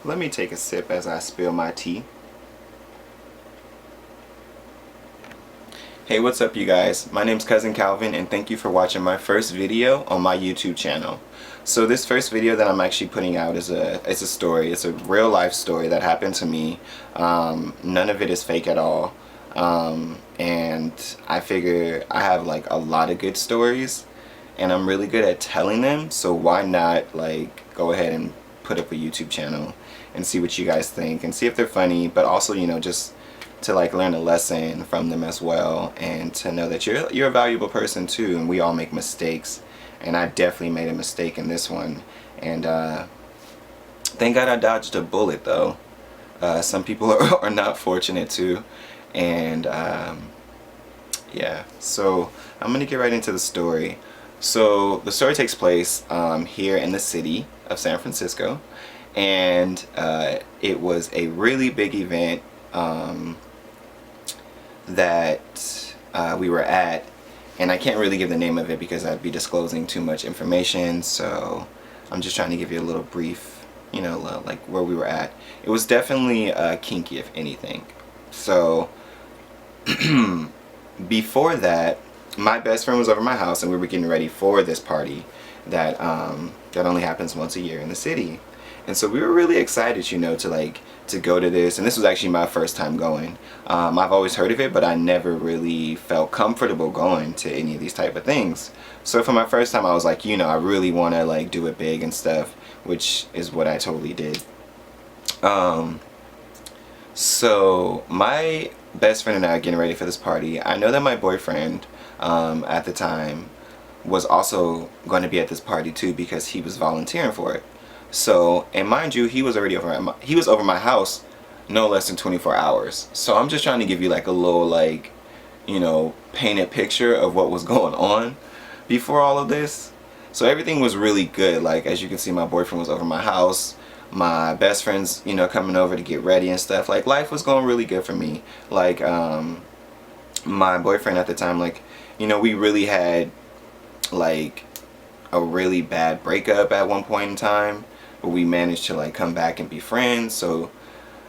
Let me take a sip as I spill my tea. Hey, what's up you guys? My name's Cousin Calvin and thank you for watching my first video on my YouTube channel. So this first video that I'm actually putting out is a story. It's a real life story that happened to me. None of it is fake at all. And I figure I have like a lot of good stories and I'm really good at telling them, so why not like go ahead and put up a YouTube channel and see what you guys think and see if they're funny, but also, you know, just to like learn a lesson from them as well, and to know that you're a valuable person too, and we all make mistakes, and I definitely made a mistake in this one, and thank God I dodged a bullet though. Some people are not fortunate too, and yeah, so I'm gonna get right into the story. So the story takes place here in the city of San Francisco, and it was a really big event that we were at, and I can't really give the name of it because I'd be disclosing too much information, so I'm just trying to give you a little brief, you know, like where we were at. It was definitely kinky, if anything. So before that, my best friend was over at my house and we were getting ready for this party that that only happens once a year in the city. And so we were really excited, you know, to go to this, and this was actually my first time going. I've always heard of it, but I never really felt comfortable going to any of these type of things. So for my first time, I was like, you know, I really want to like do it big and stuff, which is what I totally did. So my best friend and I are getting ready for this party. I know that my boyfriend at the time was also going to be at this party too, because he was volunteering for it. So, and mind you, he was over my house no less than 24 hours. So I'm just trying to give you like a little, like, you know, painted picture of what was going on before all of this. So everything was really good. Like, as you can see, my boyfriend was over my house. My best friend's, you know, coming over to get ready and stuff. Like, life was going really good for me. Like, my boyfriend at the time, like, you know, we really had like a really bad breakup at one point in time, but we managed to like come back and be friends. So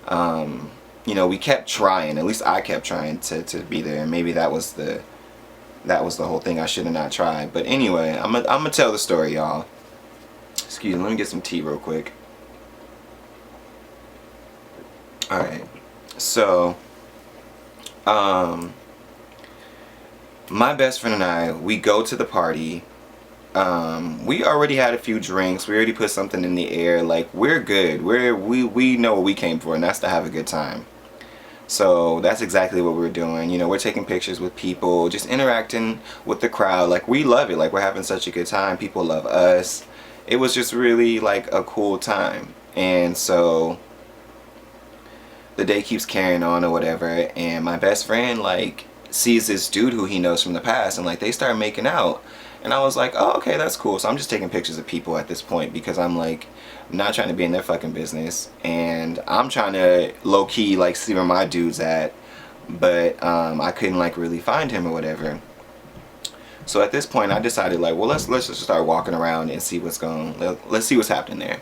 you know, we kept trying, at least I kept trying to be there, and maybe that was the whole thing. I should have not tried. But anyway, I'm gonna tell the story, y'all. Excuse me, let me get some tea real quick. Alright, so my best friend and I, we go to the party. We already had a few drinks. We already put something in the air. Like, we're good. We know what we came for, and that's to have a good time. So that's exactly what we're doing. You know, we're taking pictures with people, just interacting with the crowd. Like, we love it. Like, we're having such a good time. People love us. It was just really like a cool time. And so the day keeps carrying on or whatever, and my best friend like sees this dude who he knows from the past, and like they start making out. And I was like, oh, okay, that's cool. So I'm just taking pictures of people at this point, because I'm like not trying to be in their fucking business, and I'm trying to low-key like see where my dude's at, but I couldn't like really find him or whatever. So at this point I decided like, well, let's just start walking around and see what's let's see what's happening there.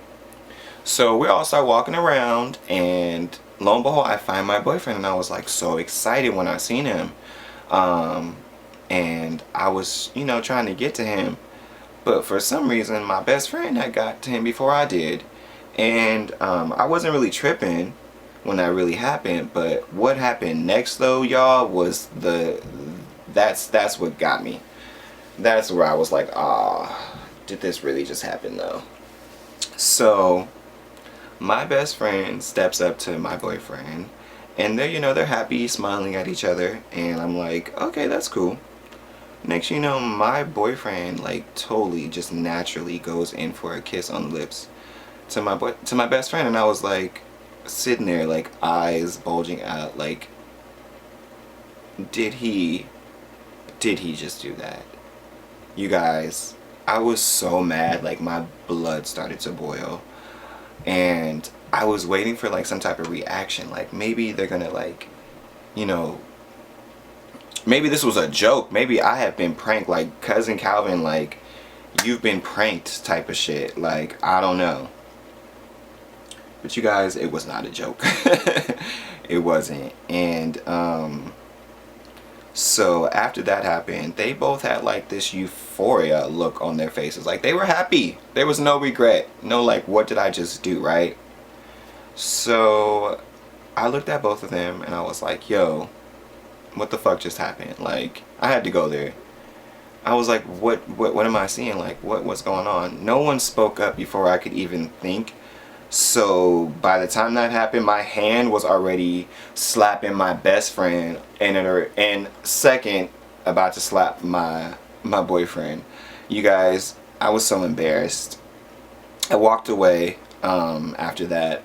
So we all start walking around, and lo and behold, I find my boyfriend, and I was like so excited when I seen him. And I was, you know, trying to get to him, but for some reason my best friend had got to him before I did, and I wasn't really tripping when that really happened. But what happened next though, y'all, was that's what got me. That's where I was like, ah, did this really just happen though? So my best friend steps up to my boyfriend, and they're, you know, they're happy, smiling at each other, and I'm like, okay, that's cool. Next, you know, my boyfriend like totally just naturally goes in for a kiss on the lips to my best friend, and I was like sitting there like eyes bulging out, like, did he just do that? You guys, I was so mad, like my blood started to boil, and I was waiting for like some type of reaction, like maybe they're gonna like, you know, maybe this was a joke, maybe I have been pranked, like Cousin Calvin, like you've been pranked type of shit, like I don't know. But you guys, it was not a joke. It wasn't. And so after that happened, they both had like this euphoria look on their faces. Like they were happy. There was no regret. No like, what did I just do, right? So I looked at both of them and I was like, yo, what the fuck just happened? Like, I had to go there. I was like, what am I seeing? Like, what's going on? No one spoke up before I could even think. So by the time that happened, my hand was already slapping my best friend, and second, about to slap my boyfriend. You guys, I was so embarrassed. I walked away after that,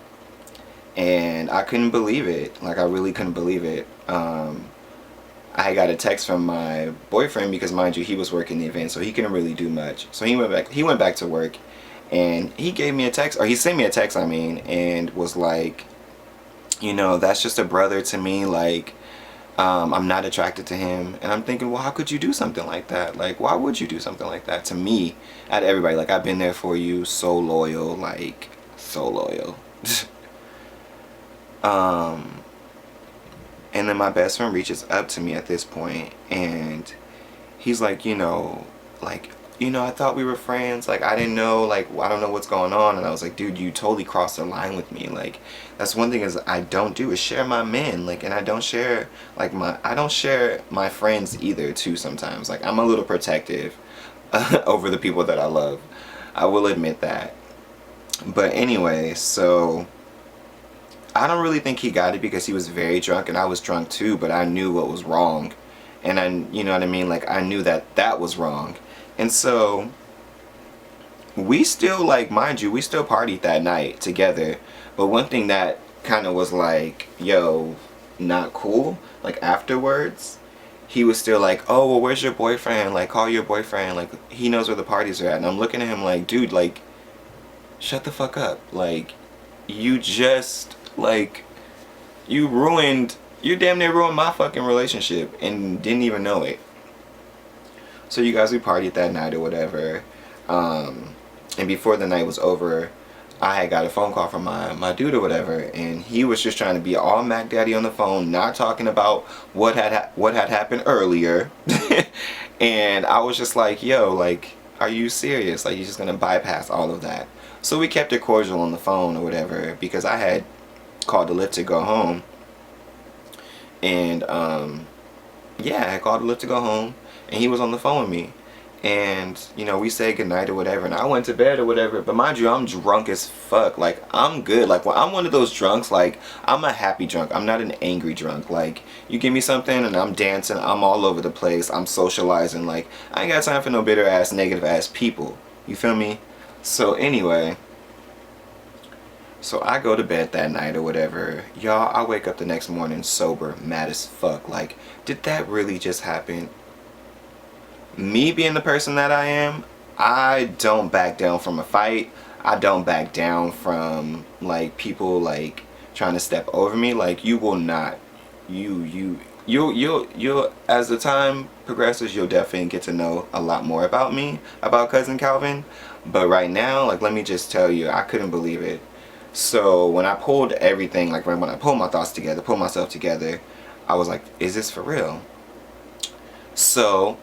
and I couldn't believe it. Like, I really couldn't believe it. I got a text from my boyfriend because, mind you, he was working the event, so he couldn't really do much. So he went back to work, and he gave me a text, or he sent me a text, I mean, and was like, you know, that's just a brother to me. Like, I'm not attracted to him. And I'm thinking, well, how could you do something like that? Like, why would you do something like that to me? At everybody, like, I've been there for you, so loyal, like, so loyal. And then my best friend reaches up to me at this point, and he's like, like, I thought we were friends. Like, I didn't know, like, I don't know what's going on. And I was like, dude, you totally crossed the line with me. Like, that's one thing is I don't do is share my men. Like, and I don't share, like, I don't share my friends either, too, sometimes. Like, I'm a little protective over the people that I love. I will admit that. But anyway, so I don't really think he got it because he was very drunk and I was drunk too, but I knew what was wrong. And you know what I mean? Like, I knew that that was wrong. And so we still, like, mind you, we still partied that night together. But one thing that kind of was like, yo, not cool, like, afterwards, he was still like, oh, well, where's your boyfriend? Like, call your boyfriend. Like, he knows where the parties are at. And I'm looking at him like, dude, like, shut the fuck up. Like, you just, like, you damn near ruined my fucking relationship and didn't even know it. So you guys, we partied that night or whatever. And before the night was over, I had got a phone call from my dude or whatever, and he was just trying to be all Mac Daddy on the phone, not talking about what had happened earlier. And I was just like, yo, like, are you serious? Like, you're just gonna bypass all of that? So we kept it cordial on the phone or whatever, because I had called the Lyft to go home. And yeah, I had called the Lyft to go home, and he was on the phone with me. And, we said goodnight or whatever, and I went to bed or whatever. But mind you, I'm drunk as fuck. Like, I'm good. Like, I'm one of those drunks, like, I'm a happy drunk. I'm not an angry drunk. Like, you give me something and I'm dancing, I'm all over the place, I'm socializing. Like, I ain't got time for no bitter ass, negative ass people. You feel me? So anyway, so I go to bed that night or whatever. Y'all, I wake up the next morning sober, mad as fuck. Like, did that really just happen? Me being the person that I am, I don't back down from a fight. I don't back down from, like, people, like, trying to step over me. Like, you will not. You'll, as the time progresses, you'll definitely get to know a lot more about me, about Cousin Calvin. But right now, like, let me just tell you, I couldn't believe it. So when I pulled everything, like, when I pulled my thoughts together, pulled myself together, I was like, is this for real? So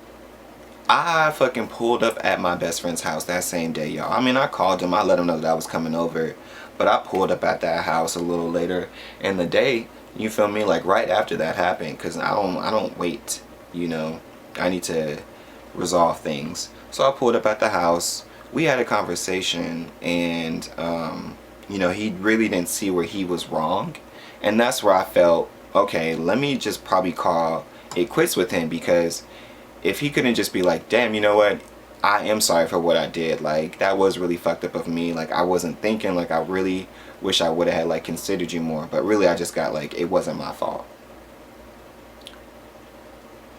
I fucking pulled up at my best friend's house that same day, y'all. I mean, I called him, I let him know that I was coming over, but I pulled up at that house a little later in the day, you feel me, like right after that happened, because I don't wait, I need to resolve things. So I pulled up at the house, we had a conversation, and he really didn't see where he was wrong, and that's where I felt, okay, let me just probably call it quits with him, because if he couldn't just be like, damn, you know what, I am sorry for what I did, like, that was really fucked up of me, like, I wasn't thinking, like, I really wish I would have had, like, considered you more, but really I just got, like, it wasn't my fault.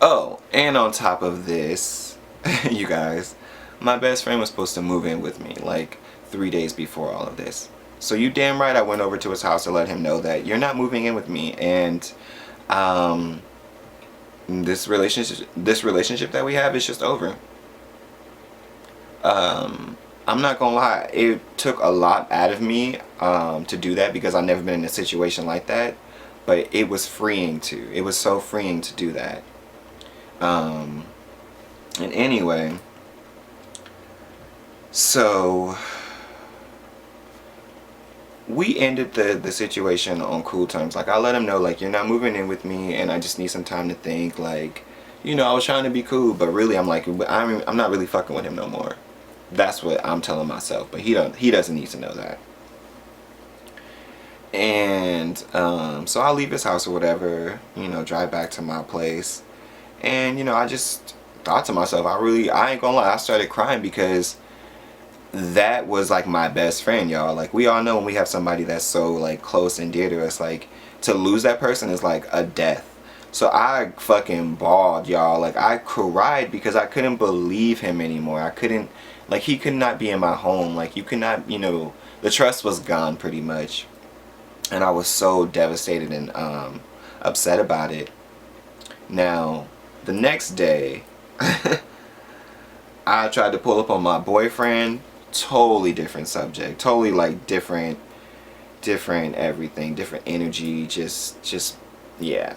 Oh, and on top of this, you guys, my best friend was supposed to move in with me, like, 3 days before all of this. So you damn right I went over to his house to let him know that you're not moving in with me, and this relationship that we have is just over. I'm not gonna lie, it took a lot out of me to do that because I've never been in a situation like that. But it was freeing too. It was so freeing to do that. Um, and anyway, so we ended the situation on cool terms. Like, I let him know, like, you're not moving in with me, and I just need some time to think. Like, you know, I was trying to be cool, but really, I'm like, I'm not really fucking with him no more. That's what I'm telling myself, but he doesn't need to know that. And so I'll leave his house or whatever, you know, drive back to my place, and you know, I just thought to myself, I ain't gonna lie, I started crying because that was like my best friend, y'all. Like, we all know when we have somebody that's so like close and dear to us, like, to lose that person is like a death. So I fucking bawled, y'all. Like, I cried because I couldn't believe him anymore. I couldn't, like, he could not be in my home. Like, you could not, you know, the trust was gone pretty much. And I was so devastated and upset about it. Now, the next day, I tried to pull up on my boyfriend. Totally different subject. Totally like different everything, different energy. Just yeah.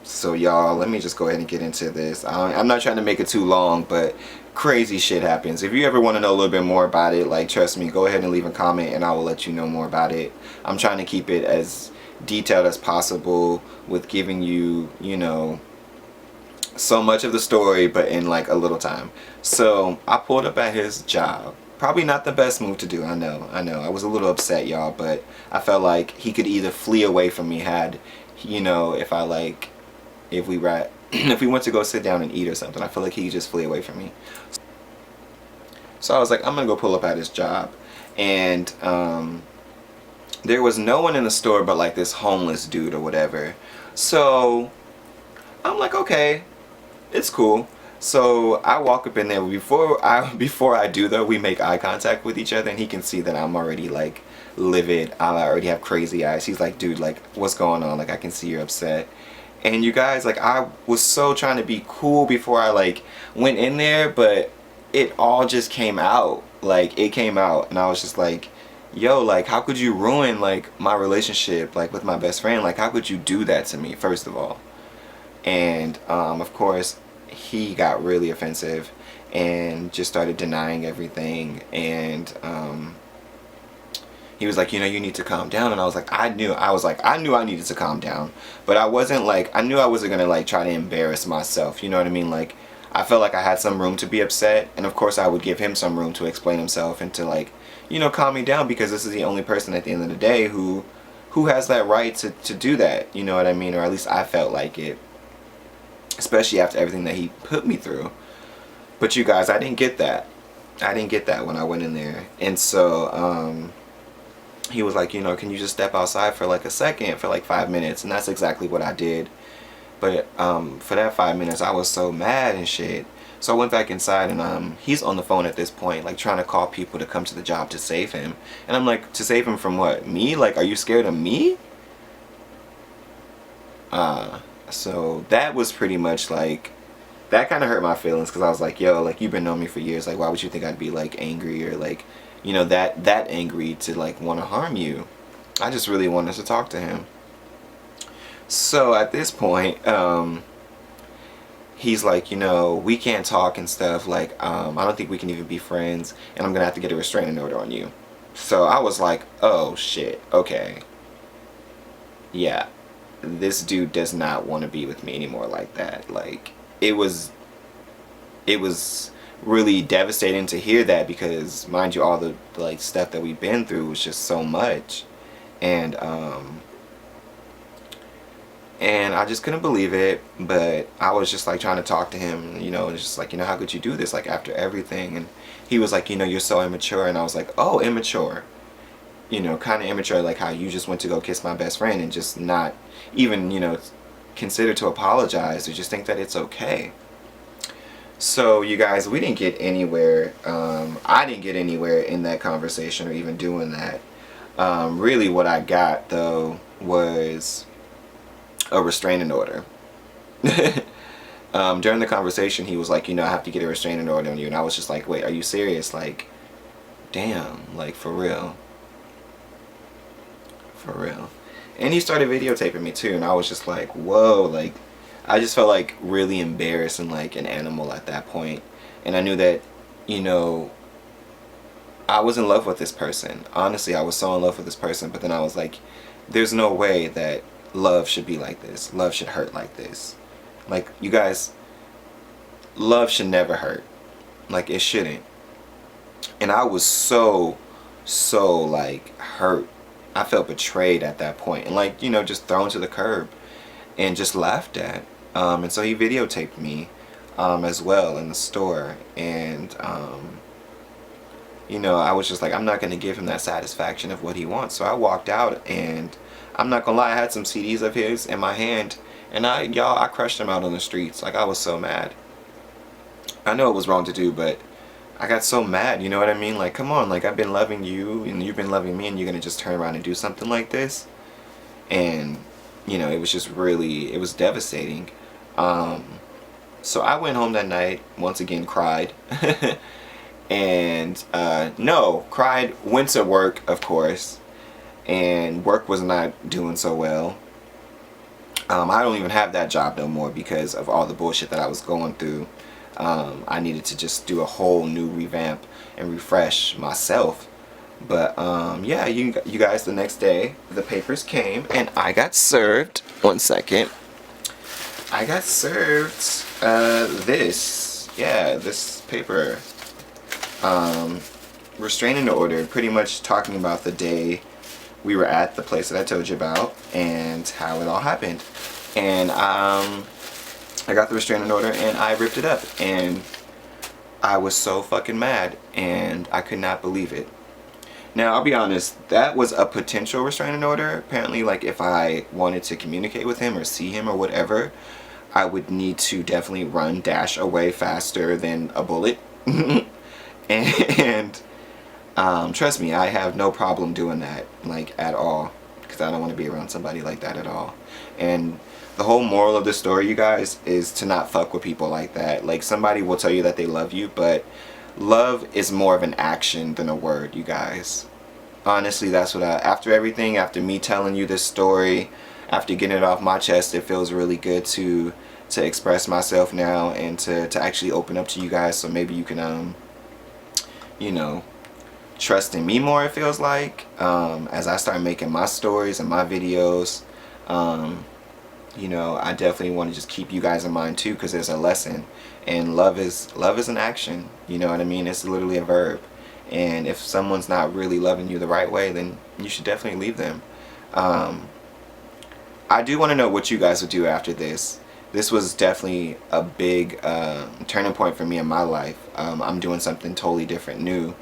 So y'all, let me just go ahead and get into this. I'm not trying to make it too long, but crazy shit happens. If you ever want to know a little bit more about it, like, trust me, go ahead and leave a comment and I will let you know more about it. I'm trying to keep it as detailed as possible with giving you, you know, so much of the story, but in like a little time. So I pulled up at his job. Probably not the best move to do. I know. I was a little upset, y'all, but I felt like he could either flee away from me had, you know, if we were if we went to go sit down and eat or something. I feel like he could just flee away from me. So I was like, I'm gonna go pull up at his job, and there was no one in the store but like this homeless dude or whatever. So I'm like, okay, it's cool. So I walk up in there. Before I do though, we make eye contact with each other, and he can see that I'm already like livid. I already have crazy eyes. He's like, dude, like, what's going on? Like, I can see you're upset. And you guys, like, I was so trying to be cool before I like went in there, but it all just came out. Like, it came out, and I was just like, yo, like, how could you ruin like my relationship, like, with my best friend? Like, how could you do that to me, first of all? And of course, he got really offensive and just started denying everything. And he was like, you know, you need to calm down. And I was like, I knew I needed to calm down, but I wasn't like, I knew I wasn't gonna like try to embarrass myself, you know what I mean? Like, I felt like I had some room to be upset, and of course I would give him some room to explain himself and to, like, you know, calm me down, because this is the only person at the end of the day who has that right to do that, you know what I mean? Or at least I felt like it, especially after everything that he put me through. But you guys, I didn't get that. I didn't get that when I went in there. And so he was like, you know, can you just step outside for like a second, for like 5 minutes? And that's exactly what I did. But for that 5 minutes, I was so mad and shit. So I went back inside, and he's on the phone at this point, like, trying to call people to come to the job to save him. And I'm like, to save him from what? Me? Like, are you scared of me? So that was pretty much like, that kind of hurt my feelings, because I was like, yo, like, you've been knowing me for years. Like, why would you think I'd be like angry, or like, you know, that angry to like want to harm you? I just really wanted to talk to him. So at this point, he's like, you know, we can't talk and stuff. Like, I don't think we can even be friends, and I'm gonna have to get a restraining order on you. So I was like, oh shit, okay, yeah, this dude does not want to be with me anymore like that. Like, it was really devastating to hear that, because mind you, all the like stuff that we've been through was just so much. And I just couldn't believe it. But I was just like trying to talk to him, you know, and just like, you know, how could you do this, like, after everything? And he was like, you know, you're so immature. And I was like, oh, immature, you know, kind of immature, like how you just went to go kiss my best friend and just not even, you know, consider to apologize, or just think that it's okay. So you guys, we didn't get anywhere. I didn't get anywhere in that conversation or even doing that. Really what I got though was a restraining order. During the conversation, he was like, you know, I have to get a restraining order on you. And I was just like, wait, are you serious? Like, damn, like for real. For real. And he started videotaping me too, and I was just like, whoa, like, I just felt like really embarrassed and like an animal at that point. And I knew that, you know, I was in love with this person. Honestly, I was so in love with this person, but then I was like, there's no way that love should be like this. Love should hurt like this. Like, you guys, love should never hurt. Like, it shouldn't. And I was so like hurt. I felt betrayed at that point, and like, you know, just thrown to the curb and just laughed at. And so he videotaped me as well in the store, and you know, I was just like, I'm not going to give him that satisfaction of what he wants. So I walked out, and I'm not gonna lie, I had some CDs of his in my hand, and I crushed them out on the streets. Like, I was so mad. I know it was wrong to do, but I got so mad, you know what I mean? Like, come on, like, I've been loving you, and you've been loving me, and you're gonna just turn around and do something like this? And, you know, it was just really, it was devastating. So I went home that night, once again cried, and, no, cried, went to work, of course, and work was not doing so well. I don't even have that job no more because of all the bullshit that I was going through. I needed to just do a whole new revamp and refresh myself. But yeah, you guys, the next day the papers came and I got served. 1 second. I got served this paper, restraining order, pretty much talking about the day we were at the place that I told you about and how it all happened. And I got the restraining order and I ripped it up, and I was so fucking mad and I could not believe it. Now, I'll be honest, that was a potential restraining order. Apparently, like, if I wanted to communicate with him or see him or whatever, I would need to definitely run, dash away faster than a bullet. And trust me, I have no problem doing that, like, at all, because I don't want to be around somebody like that at all. And the whole moral of the story, you guys, is to not fuck with people like that. Like, somebody will tell you that they love you, but love is more of an action than a word, you guys. Honestly, that's what after everything, after me telling you this story, after getting it off my chest, it feels really good to express myself now and to actually open up to you guys, so maybe you can, you know, trust in me more, it feels like, as I start making my stories and my videos. You know, I definitely want to just keep you guys in mind too, because there's a lesson, and love is an action, you know what I mean? It's literally a verb, and if someone's not really loving you the right way, then you should definitely leave them. I do want to know what you guys would do after this. This was definitely a big turning point for me in my life. I'm doing something totally different, new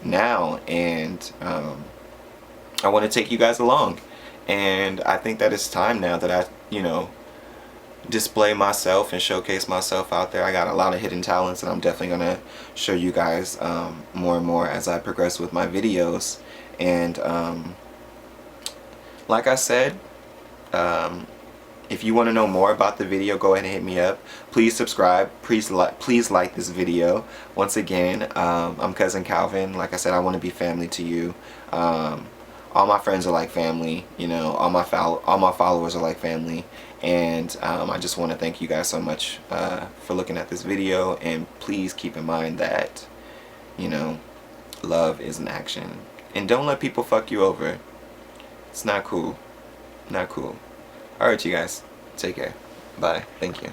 now, and I want to take you guys along. And I think that it's time now that I, you know, display myself and showcase myself out there. I got a lot of hidden talents, and I'm definitely going to show you guys more and more as I progress with my videos. And like I said, if you want to know more about the video, go ahead and hit me up. Please subscribe. Please like this video. Once again, I'm Cousin Calvin. Like I said, I want to be family to you. All my friends are like family, you know, all my followers are like family, and I just want to thank you guys so much for looking at this video, and please keep in mind that, you know, love is an action, and don't let people fuck you over. It's not cool. Not cool. Alright, you guys, take care. Bye. Thank you.